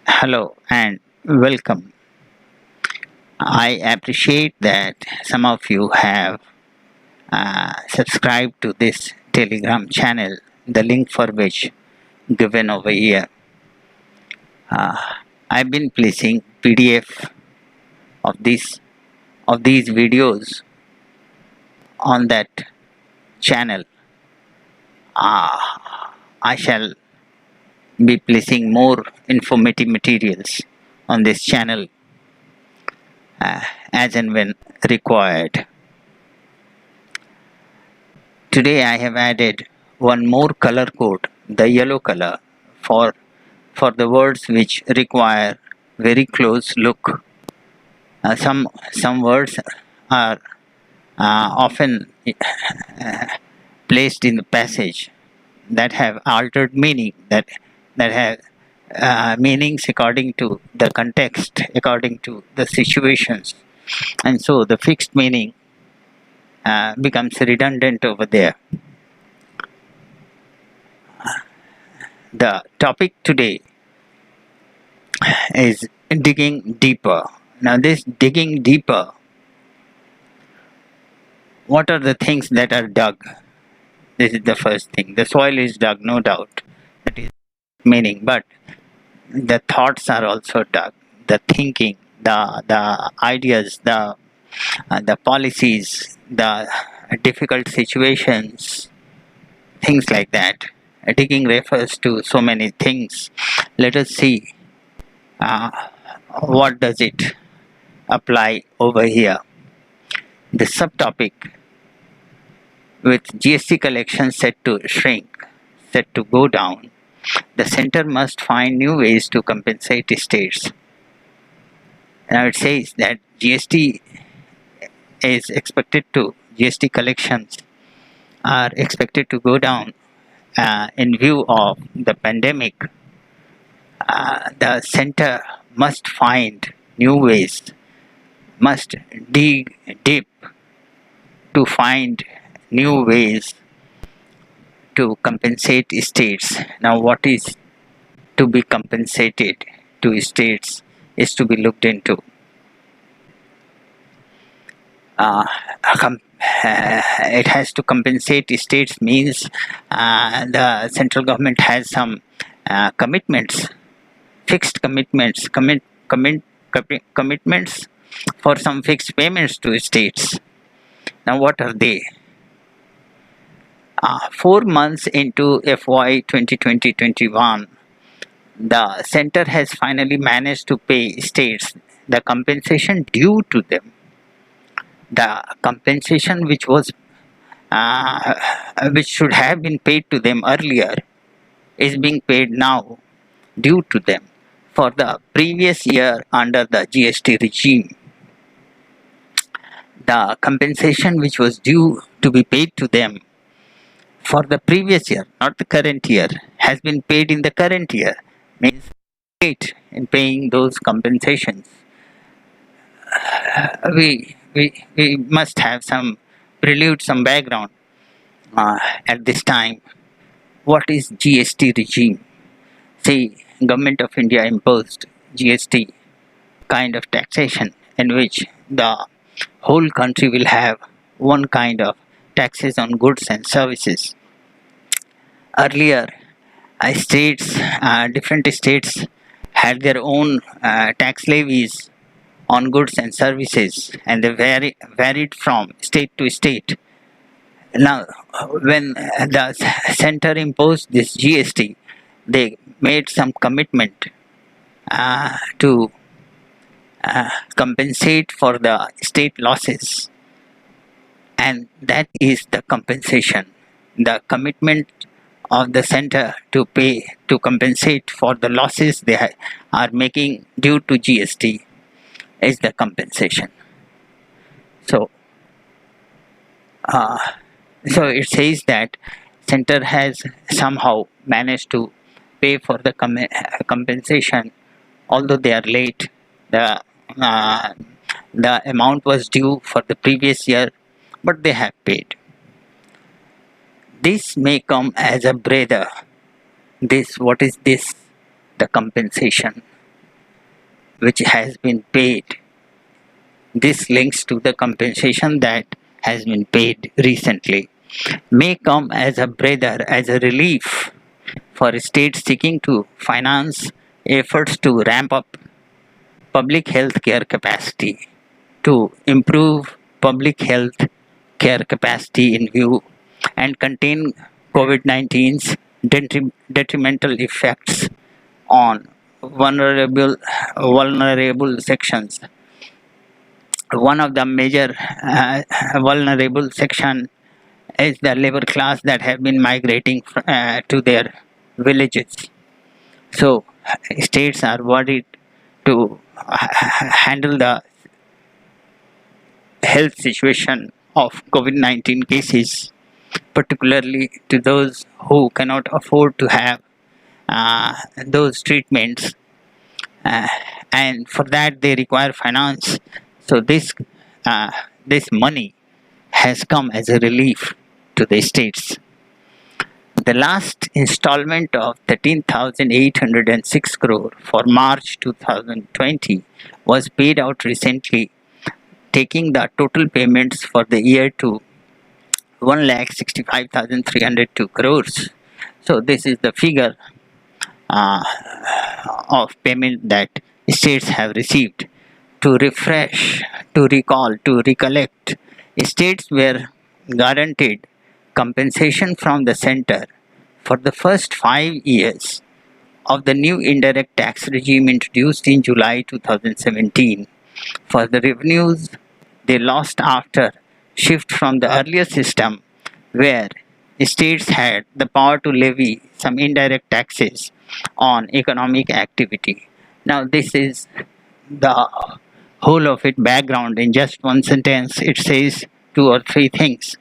Hello and welcome. I appreciate that some of you have subscribed to this Telegram channel, the link for which given over here. Uh, I've been placing PDF of these videos on that channel. Uh, I shall be placing more informative materials on this channel uh, as and when required. Today I have added one more color code, the yellow color, for the words which require very close look. Some words are often placed in the passage that have altered meaning, that have meanings according to the context, according to the situations, and so the fixed meaning becomes redundant over there. The topic today is digging deeper. Now, this digging deeper, what are the things that are dug? This is the first thing. The soil is dug, no doubt. That is meaning, but the thoughts are also dug. The thinking, the ideas, the policies, the difficult situations, things like that. Digging refers to so many things. Let us see what does it apply over here. The subtopic, with GST collection set to shrink, set to go down, the center must find new ways to compensate states. Now it says that GST collections are expected to go down in view of the pandemic. The center must find new ways, must dig deep to find new ways to compensate states. Now, what is to be compensated to states is to be looked into. It has to compensate states means the central government has some commitments, fixed commitments, commitments for some fixed payments to states. Now, what are they? 4 months into FY 2020-21, the center has finally managed to pay states the compensation due to them. The compensation which should have been paid to them earlier is being paid now due to them for the previous year under the GST regime. The compensation which was due to be paid to them for the previous year, not the current year, has been paid in the current year, means late in paying those compensations. We must have some prelude, some background at this time. What is GST regime? See, Government of India imposed GST kind of taxation in which the whole country will have one kind of taxes on goods and services. Earlier, different states had their own tax levies on goods and services, and they varied from state to state. Now, when the center imposed this GST, they made some commitment to compensate for the state losses, and that is the compensation. The commitment of the center to compensate for the losses they are making due to GST is the compensation. So it says that center has somehow managed to pay for the compensation, although they are late. The amount was due for the previous year, but they have paid. This may come as a breather. What is this? The compensation. which has been paid. This links to the compensation that has been paid recently, may come as a breather, as a relief for states seeking to finance efforts to ramp up public health care capacity, to improve public health care capacity in view and contain COVID 19's detrimental effects on vulnerable sections. One of the major vulnerable section is the labor class that have been migrating to their villages. So states are worried to handle the health situation of COVID-19 cases, particularly to those who cannot afford to have those treatments, and for that they require finance. So this money has come as a relief to the states. The last installment of 13,806 crore for March 2020 was paid out recently, taking the total payments for the year to 1,65,302 crores. So this is the figure of payment that states have received. To refresh, to recall, to recollect, states were guaranteed compensation from the center for the first 5 years of the new indirect tax regime introduced in July 2017 for the revenues they lost after shift from the earlier system where states had the power to levy some indirect taxes on economic activity. Now this is the whole of it background. In just one sentence it says two or three things.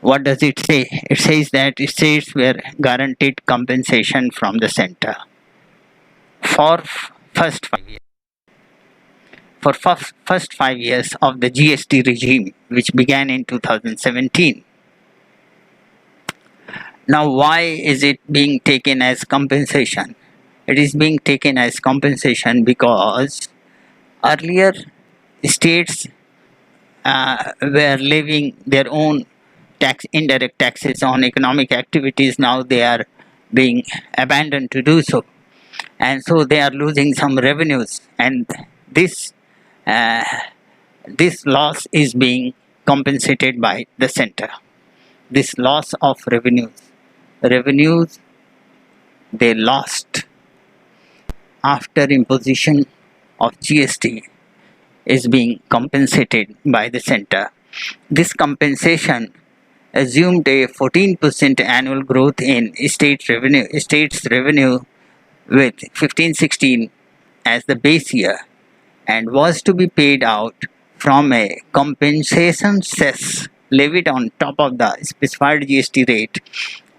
What does it say? It says that states were guaranteed compensation from the center for first 5 years. For first 5 years of the GST regime, which began in 2017. Now, why is it being taken as compensation? It is being taken as compensation because earlier states were levying their own indirect taxes on economic activities. Now they are being abandoned to do so, and so they are losing some revenues, and this this loss is being compensated by the center. This loss of revenues they lost after imposition of GST is being compensated by the center. This compensation assumed a 14% annual growth in states revenue with 15-16 as the base year, and was to be paid out from a compensation cess levied on top of the specified GST rate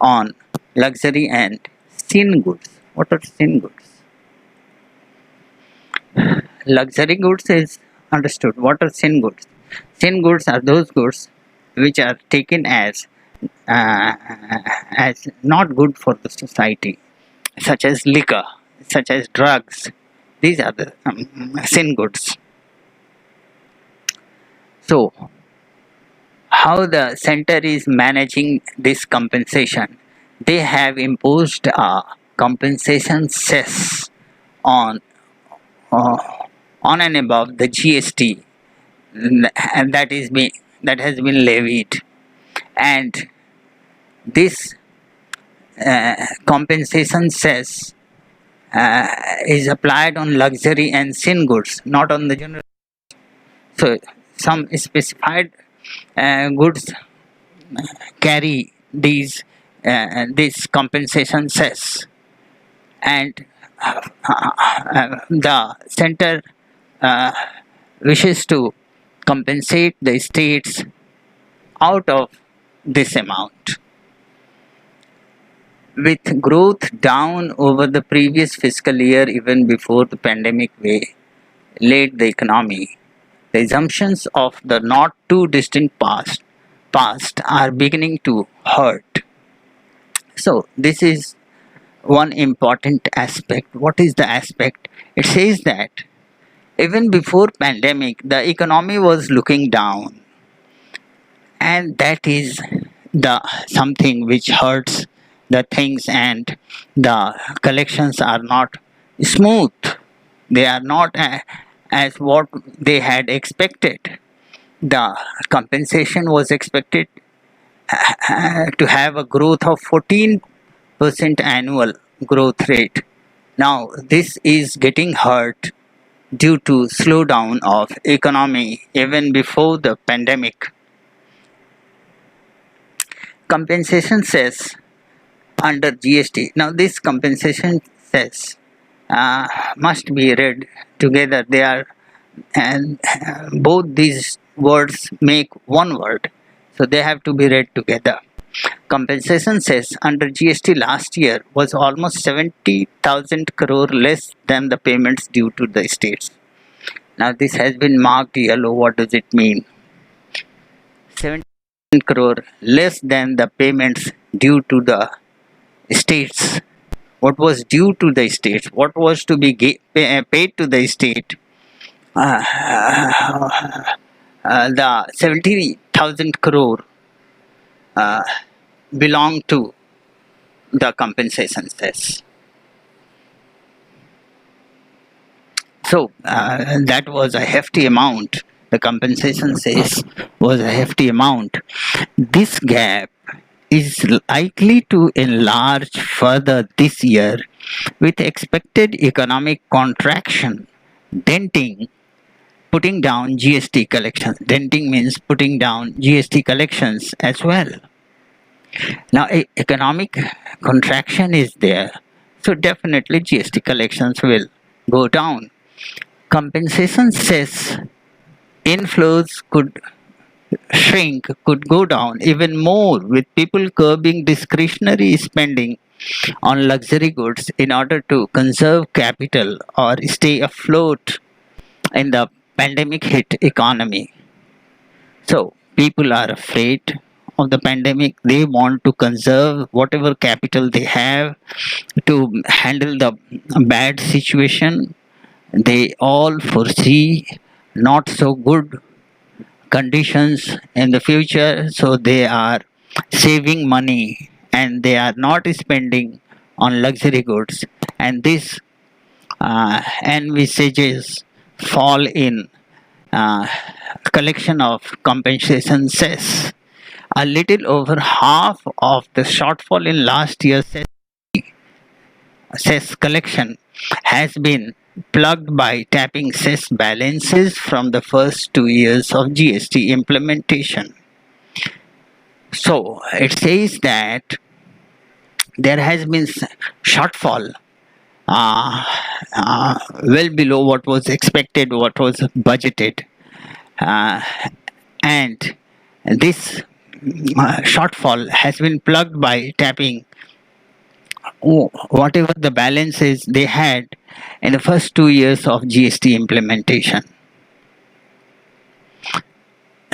on luxury and sin goods. What are sin goods? Luxury goods is understood. What are sin goods? Sin goods are those goods which are taken as not good for the society, such as liquor, such as drugs. These are the sin goods. So, how the center is managing this compensation? They have imposed a compensation cess on and above the GST and that has been levied, and this compensation cess is applied on luxury and sin goods, not on the general. So some specified goods carry this compensation cess, and the center wishes to compensate the states out of this amount. With growth down over the previous fiscal year, even before the pandemic laid the economy, the assumptions of the not too distant past are beginning to hurt. So this is one important aspect. What is the aspect? It says that Even before pandemic, the economy was looking down, and that is the something which hurts the things, and the collections are not smooth. They are not as what they had expected. The compensation was expected to have a growth of 14% annual growth rate. Now this is getting hurt due to slowdown of economy even before the pandemic. Compensation cess under GST. Now this compensation cess must be read together. They are, and both these words make one word, so they have to be read together. Compensation cess under GST last year was almost 70,000 crore less than the payments due to the states. Now this has been marked yellow. What does it mean? 70 crore less than the payments due to the states. What was due to the states? What was to be paid to the state? The 70,000 crore belong to the compensation cess. So that was a hefty amount. The compensation cess was a hefty amount. This gap is likely to enlarge further this year with expected economic contraction denting putting down GST collections. Denting means putting down GST collections as well. Now, economic contraction is there, so definitely GST collections will go down. Compensation cess inflows could shrink, could go down even more, with people curbing discretionary spending on luxury goods in order to conserve capital or stay afloat in the pandemic hit economy. So people are afraid of the pandemic. They want to conserve whatever capital they have to handle the bad situation. They all foresee not so good conditions in the future, so they are saving money and they are not spending on luxury goods, and this envisages fall in uh, collection of compensation cess. A little over half of the shortfall in last year's cess collection has been plugged by tapping cess balances from the first 2 years of GST implementation. So it says that there has been shortfall uh, well below what was expected, what was budgeted, uh, and this shortfall has been plugged by tapping whatever the balances they had in the first 2 years of GST implementation.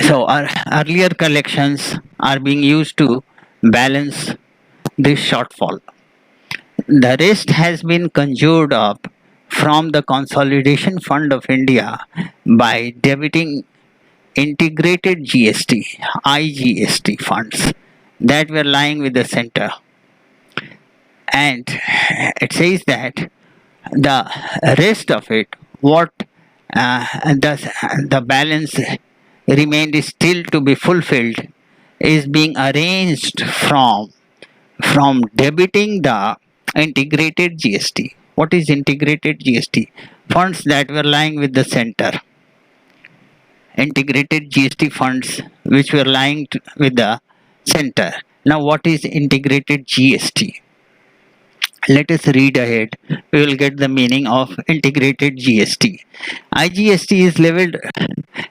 So our earlier collections are being used to balance this shortfall. The rest has been conjured up from the Consolidation Fund of India by debiting integrated GST, IGST funds that were lying with the center. And it says that the rest of it, what the balance remained is still to be fulfilled, is being arranged from debiting the integrated GST. What is integrated GST? Funds that were lying with the center. Integrated GST funds which were lying with the center. Now, what is integrated GST? Let us read ahead. We will get the meaning of integrated GST. IGST is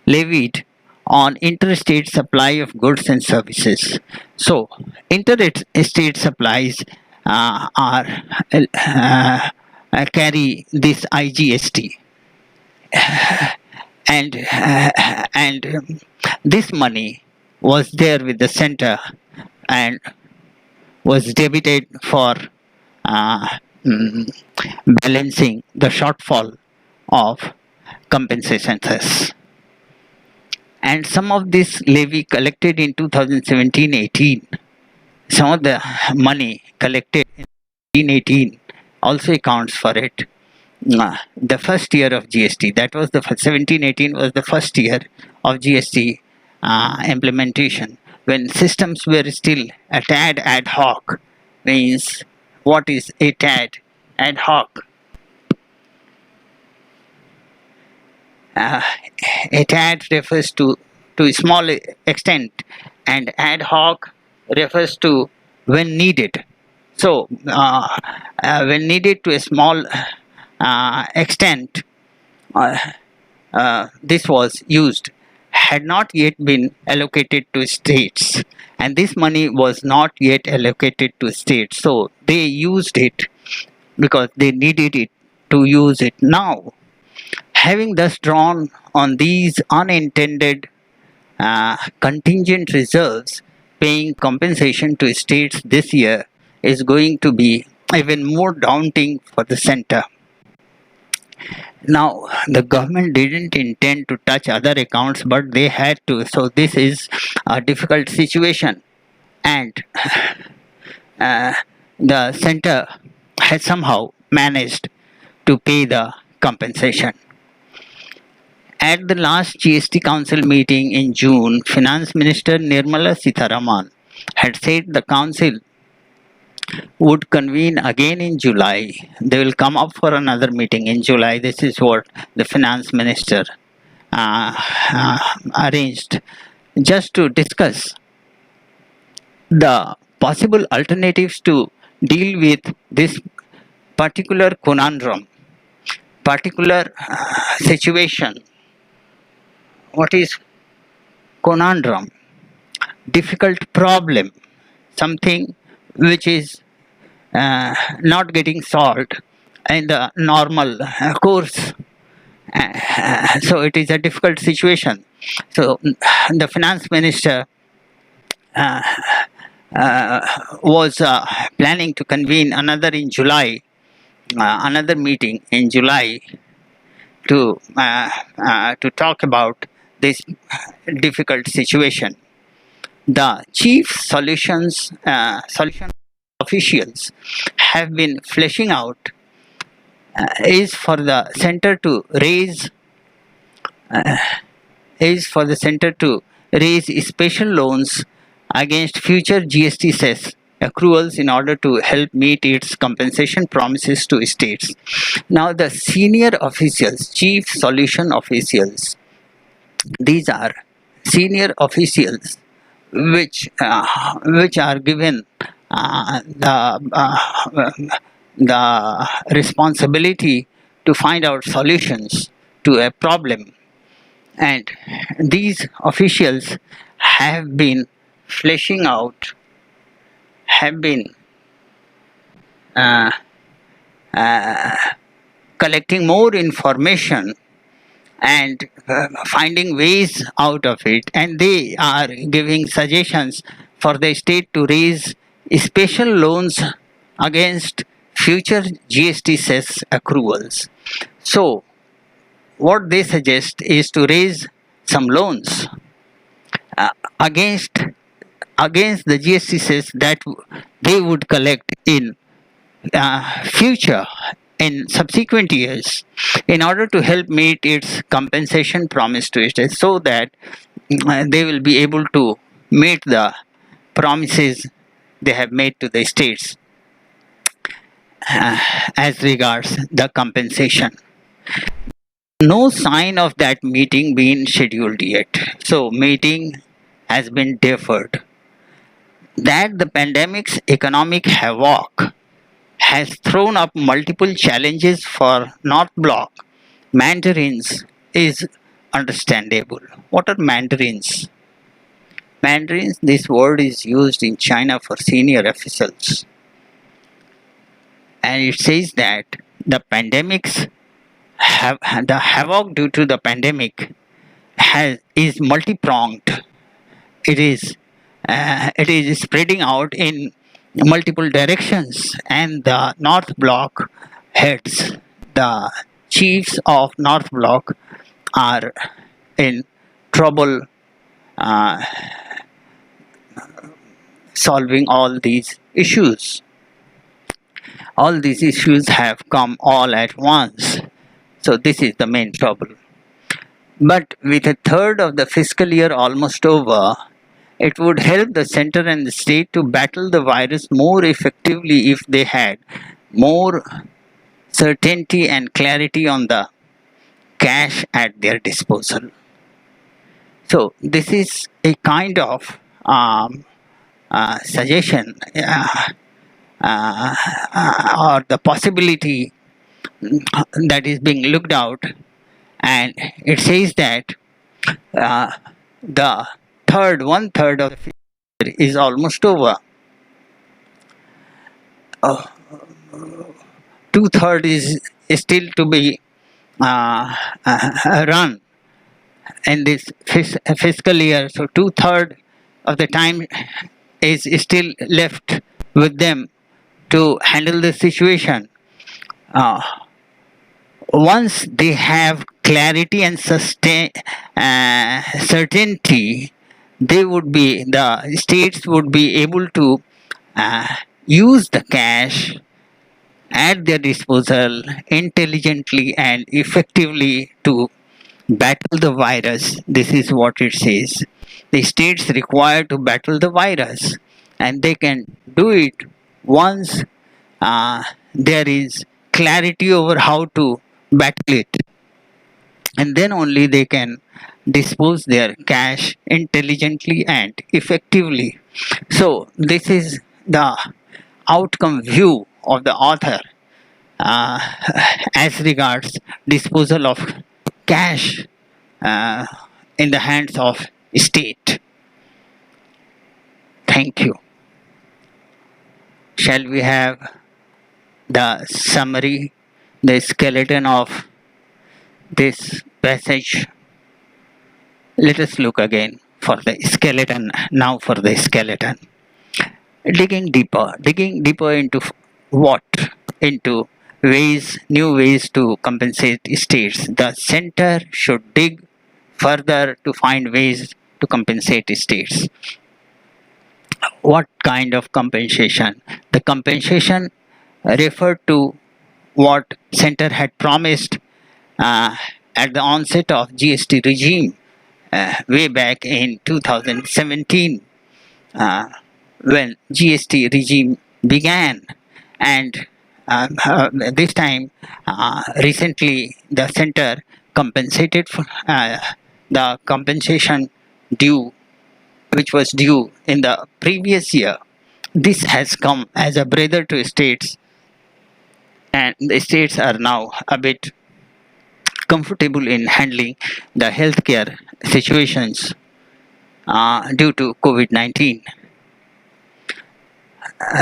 levied on interstate supply of goods and services. So, interstate supplies carry this IGST, and this money was there with the center and was debited for uh, balancing the shortfall of compensation cess. And some of this levy collected in 2017-18, some of the money collected in 18 also accounts for it. The first year of GST, that was the 17-18 was the first year of GST implementation, when systems were still a tad ad hoc. Means, what is a tad ad hoc? A tad refers to a small extent, and ad hoc refers to when needed. So, when needed to a small extent, this was used, had not yet been allocated to states, and this money was not yet allocated to states. So, they used it because they needed it to use it now. Having thus drawn on these unintended contingent reserves, paying compensation to states this year is going to be even more daunting for the center. Now, the government didn't intend to touch other accounts, but they had to. So, this is a difficult situation, and the center has somehow managed to pay the compensation. At the last GST Council meeting in June, Finance Minister Nirmala Sitharaman had said the Council would convene again in July. They will come up for another meeting in July. This is what the Finance Minister arranged, just to discuss the possible alternatives to deal with this particular conundrum, particular situation. What is conundrum? Difficult problem, something which is not getting solved in the normal course. So it is a difficult situation. So the finance minister was planning to convene another in July, another meeting in July to talk about this difficult situation. The chief solution officials have been fleshing out is for the center to raise special loans against future GST cess accruals in order to help meet its compensation promises to states. Now, the senior officials, chief solution officials, these are senior officials which are given the responsibility to find out solutions to a problem, and these officials have been fleshing out, have been collecting more information and finding ways out of it, and they are giving suggestions for the state to raise special loans against future GST cess accruals. So, what they suggest is to raise some loans against the GST cess that they would collect in future, in subsequent years, in order to help meet its compensation promise to states, so that they will be able to meet the promises they have made to the states as regards the compensation. No sign of that meeting being scheduled yet. So, meeting has been deferred. That the pandemic's economic havoc has thrown up multiple challenges for North Bloc mandarins is understandable. What are mandarins? Mandarins, this word is used in China for senior officials. And it says that the havoc due to the pandemic is multi-pronged. It is spreading out in multiple directions, and the North Bloc heads, the chiefs of North Bloc, are in trouble uh, solving all these issues. All these issues have come all at once. So this is the main trouble. But with a third of the fiscal year almost over, it would help the center and the state to battle the virus more effectively if they had more certainty and clarity on the cash at their disposal. So this is a kind of suggestion or the possibility that is being looked out, and it says that the one third of the fiscal year is almost over. Two-thirds is still to be run in this fiscal year. So two-thirds of the time is still left with them to handle the situation. Once they have clarity and certainty, the states would be able to use the cash at their disposal intelligently and effectively to battle the virus. This is what it says. The states require to battle the virus, and they can do it once there is clarity over how to battle it, and then only they can dispose their cash intelligently and effectively. So this is the outcome view of the author uh, as regards disposal of cash in the hands of state. Thank you. Shall we have the summary, the skeleton of this passage? Let us look again for the skeleton. Now for the skeleton. Digging deeper into what? Into new ways to compensate states. The center should dig further to find ways to compensate states. What kind of compensation? The compensation referred to what center had promised at the onset of GST regime way back in 2017 when GST regime began, and this time recently the center compensated for the compensation due, which was due in the previous year. This has come as a breather to states, and the states are now a bit comfortable in handling the healthcare situations due to COVID-19.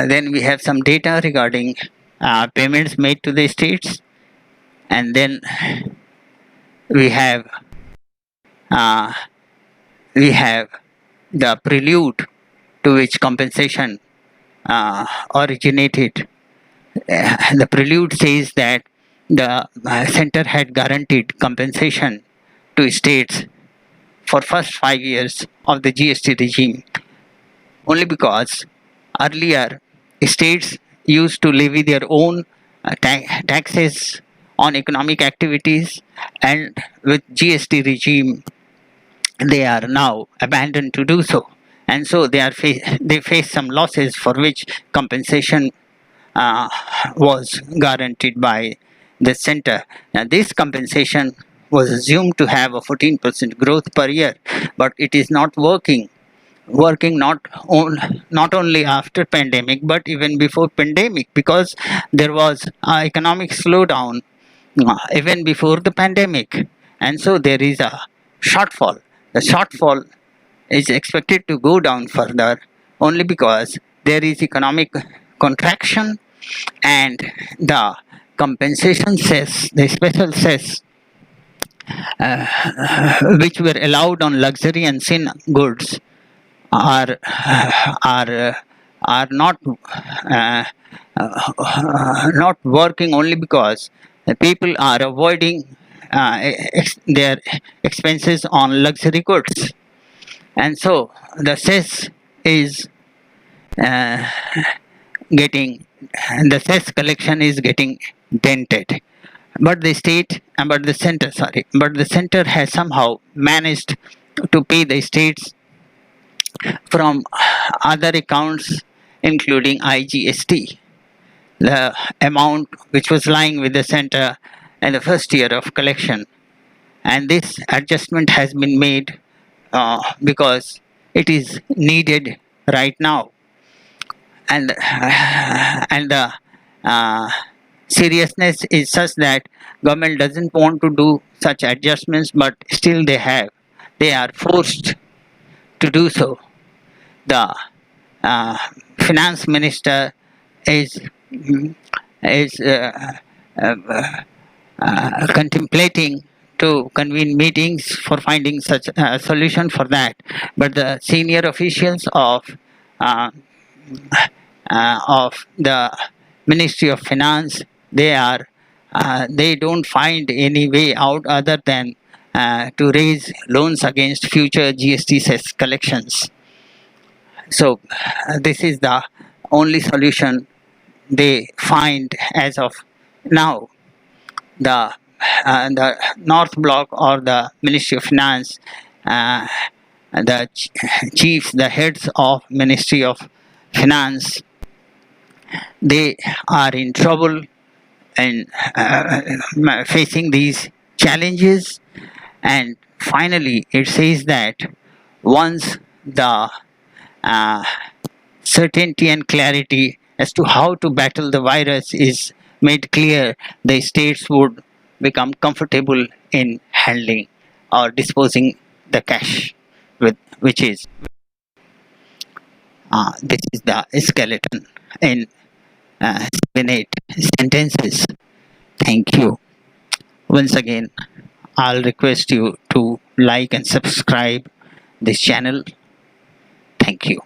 Then we have some data regarding payments made to the states, and then we have the prelude to which compensation originated. The prelude says that the center had guaranteed compensation to states for first 5 years of the GST regime, only because earlier states used to levy their own taxes on economic activities, and with GST regime they are now abandoned to do so, and so they face some losses for which compensation was guaranteed by the center. Now this compensation was assumed to have a 14% growth per year, but it is not working not only after pandemic but even before pandemic, because there was economic slowdown even before the pandemic, and so there is a shortfall. The shortfall is expected to go down further only because there is economic contraction, and the compensation cess, the special cess which were allowed on luxury and sin goods are not not working, only because the people are avoiding their expenses on luxury goods, and so the cess is uh, getting the cess collection is getting dented. But the state, but the center, sorry, but the center has somehow managed to pay the states from other accounts, including IGST, the amount which was lying with the center in the first year of collection. And this adjustment has been made because it is needed right now. And, and the uh, seriousness is such that government doesn't want to do such adjustments, but still they are forced to do so. The finance minister is is contemplating to convene meetings for finding such a solution for that, but the senior officials uh, of the Ministry of Finance, they don't find any way out other than to raise loans against future GST cess collections. So this is the only solution they find as of now. The North Block or the Ministry of Finance, the chiefs, the heads of Ministry of Finance, they are in trouble and facing these challenges. And finally, it says that once the certainty and clarity as to how to battle the virus is made clear, the states would become comfortable in handling or disposing the cash with which is this is the skeleton in 7-8 sentences. Thank you. Once again, I'll request you to like and subscribe this channel. Thank you.